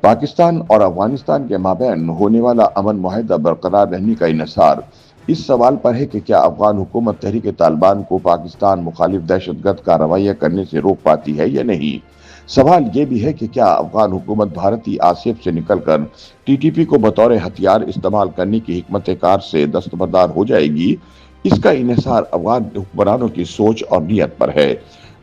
پاکستان اور افغانستان کے مابین ہونے والا امن معاہدہ برقرار رہنے کا انحصار اس سوال پر ہے کہ کیا افغان حکومت تحریک طالبان کو پاکستان مخالف دہشت گرد کارروائیاں کرنے سے روک پاتی ہے یا نہیں۔ سوال یہ بھی ہے کہ کیا افغان حکومت بھارتی آسیب سے نکل کر ٹی ٹی پی کو بطور ہتھیار استعمال کرنے کی حکمت کار سے دستبردار ہو جائے گی۔ اس کا انحصار افغان حکمرانوں کی سوچ اور نیت پر ہے۔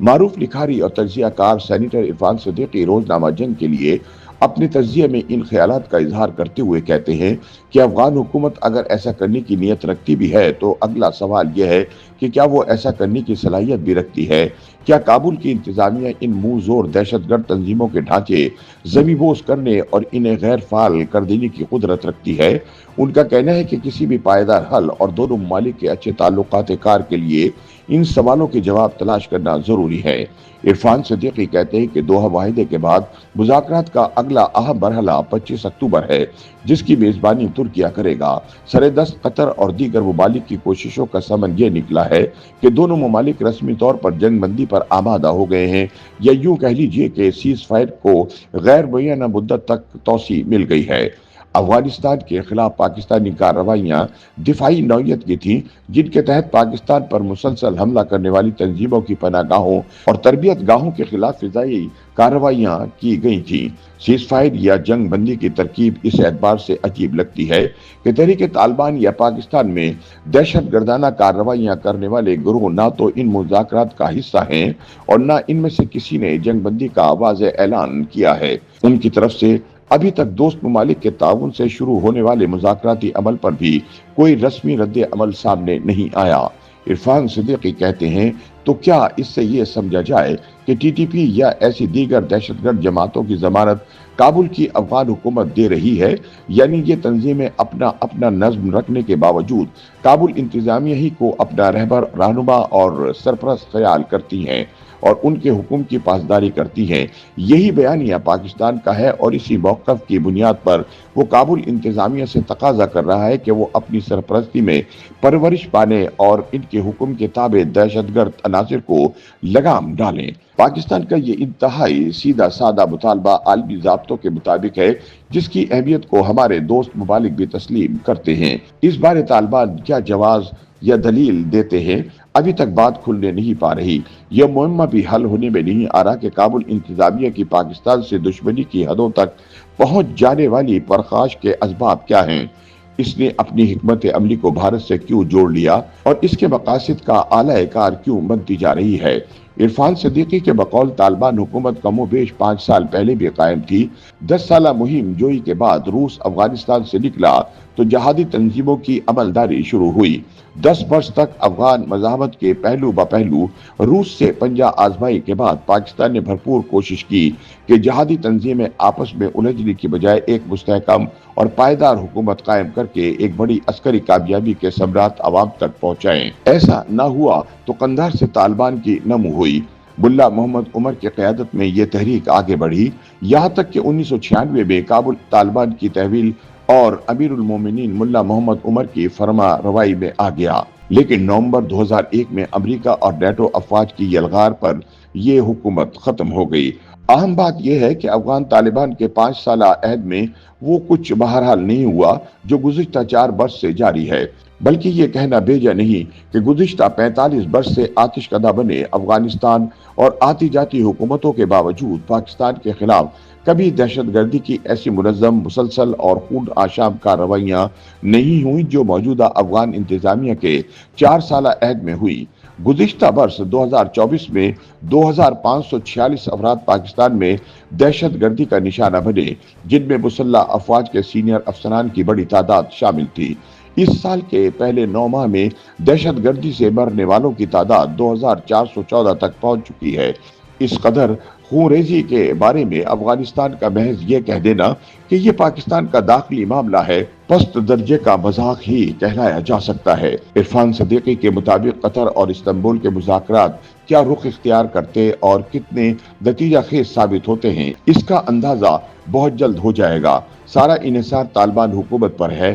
معروف لکھاری اور تجزیہ کار سینیٹر عرفان صدیقی روزنامہ جنگ کے لیے اپنے تجزیے میں ان خیالات کا اظہار کرتے ہوئے کہتے ہیں کہ افغان حکومت اگر ایسا کرنے کی نیت رکھتی بھی ہے تو اگلا سوال یہ ہے کہ کیا وہ ایسا کرنے کی صلاحیت بھی رکھتی ہے۔ کیا کابل کی انتظامیہ ان منہ زور دہشت گرد تنظیموں کے ڈھانچے زمیں بوس کرنے اور انہیں غیر فعال کر دینے کی قدرت رکھتی ہے؟ ان کا کہنا ہے کہ کسی بھی پائیدار حل اور دونوں ممالک کے اچھے تعلقات کار کے لیے ان سوالوں کے جواب تلاش کرنا ضروری ہے۔ عرفان صدیقی کہتے ہیں کہ دوحہ معاہدے کے بعد مذاکرات کا اگلا اہم مرحلہ 25 اکتوبر ہے، جس کی میزبانی ترکیہ کرے گا۔ سر دست قطر اور دیگر ممالک کی کوششوں کا ثمن یہ نکلا ہے کہ دونوں ممالک رسمی طور پر جنگ بندی پر آمادہ ہو گئے ہیں، یا یوں کہہ لیجئے کہ سیز فائر کو غیر معینہ مدت تک توسیع مل گئی ہے۔ افغانستان کے خلاف پاکستانی کارروائیاں دفاعی نوعیت کی تھیں، جن کے تحت پاکستان پر مسلسل حملہ کرنے والی تنظیموں کی پناہ گاہوں اور تربیت گاہوں کے خلاف فضائی کارروائیاں کی گئی تھیں۔ سیز فائر یا جنگ بندی کی ترکیب اس اعتبار سے عجیب لگتی ہے کہ تحریک طالبان یا پاکستان میں دہشت گردانہ کارروائیاں کرنے والے گروہ نہ تو ان مذاکرات کا حصہ ہیں اور نہ ان میں سے کسی نے جنگ بندی کا واضح اعلان کیا ہے۔ ان کی طرف سے ابھی تک دوست ممالک کے تعاون سے شروع ہونے والے مذاکراتی عمل پر بھی کوئی رسمی رد عمل سامنے نہیں آیا۔ عرفان صدیقی کہتے ہیں تو کیا اس سے یہ سمجھا جائے کہ ٹی ٹی پی یا ایسی دیگر دہشت گرد جماعتوں کی ضمانت کابل کی افغان حکومت دے رہی ہے؟ یعنی یہ تنظیمیں اپنا نظم رکھنے کے باوجود کابل انتظامیہ ہی کو اپنا رہبر، رہنما اور سرپرست خیال کرتی ہیں اور ان کے حکم کی پاسداری کرتی ہیں۔ یہی بیانیہ پاکستان کا ہے اور اسی موقف کی بنیاد پر وہ کابل انتظامیہ سے تقاضا کر رہا ہے کہ وہ اپنی سرپرستی میں پرورش پانے اور ان کے حکم کے تابع دہشت گرد عناصر کو لگام ڈالیں۔ پاکستان کا یہ انتہائی سیدھا سادہ مطالبہ عالمی ضابطوں کے مطابق ہے، جس کی اہمیت کو ہمارے دوست ممالک بھی تسلیم کرتے ہیں۔ اس بارے طالبان کیا جواز یا دلیل دیتے ہیں، ابھی تک بات کھلنے نہیں پا رہی۔ یہ معمہ بھی حل ہونے میں نہیں آ رہا کہ کابل انتظامیہ کی پاکستان سے دشمنی کی حدوں تک پہنچ جانے والی پرخاش کے اسباب کیا ہیں۔ اس نے اپنی حکمت عملی کو بھارت سے کیوں جوڑ لیا اور اس کے مقاصد کا اعلی کار کیوں بنتی جا رہی ہے۔ عرفان صدیقی کے بقول طالبان حکومت کم و بیش 5 سال پہلے بھی قائم تھی۔ 10 سالہ مہم جوئی کے بعد روس افغانستان سے نکلا تو جہادی تنظیموں کی عملداری شروع ہوئی۔ 10 برس تک افغان مزاحمت کے پہلو بپہلو روس سے پنجہ آزمائی کے بعد پاکستان نے بھرپور کوشش کی کہ جہادی تنظیمیں آپس میں الجھنے کی بجائے ایک مستحکم اور پائیدار حکومت قائم کر کے ایک بڑی عسکری کامیابی کے ثمرات عوام تک پہنچائیں۔ ایسا نہ ہوا تو قندھار سے طالبان کی نمو ہوئی۔ ملا محمد عمر کی قیادت میں یہ تحریک آگے بڑھی، یہاں تک کہ 1996 میں کابل طالبان کی تحویل اور امیر المومنین ملا محمد عمر کی فرما روائی میں آ گیا۔ لیکن نومبر 2001 میں امریکہ اور نیٹو افواج کی یلغار پر یہ حکومت ختم ہو گئی۔ اہم بات یہ ہے کہ افغان طالبان کے 5 سالہ عہد میں وہ کچھ بہرحال نہیں ہوا جو گزشتہ 4 برس سے جاری ہے، بلکہ یہ کہنا بیجا نہیں کہ گزشتہ 45 برس سے آتش کدہ بنے افغانستان اور آتی جاتی حکومتوں کے باوجود پاکستان کے خلاف کبھی دہشت گردی کی ایسی منظم، مسلسل اور خون آشام کارروائیاں نہیں ہوئیں جو موجودہ افغان انتظامیہ کے 4 سالہ عہد میں ہوئی۔ گزشتہ برس 2024 میں 2546 افراد پاکستان میں دہشت گردی کا نشانہ بنے، جن میں مسلح افواج کے سینئر افسران کی بڑی تعداد شامل تھی۔ اس سال کے پہلے 9 ماہ میں دہشت گردی سے مرنے والوں کی تعداد 2414 تک پہنچ چکی ہے۔ اس قدر خون ریزی کے بارے میں افغانستان کا محض یہ کہہ دینا کہ یہ پاکستان کا داخلی معاملہ ہے، پست درجے کا مذاق ہی کہلایا جا سکتا ہے۔ عرفان صدیقی کے مطابق قطر اور استنبول کے مذاکرات کیا رخ اختیار کرتے اور کتنے نتیجہ خیز ثابت ہوتے ہیں، اس کا اندازہ بہت جلد ہو جائے گا۔ سارا انحصار طالبان حکومت پر ہے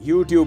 YouTube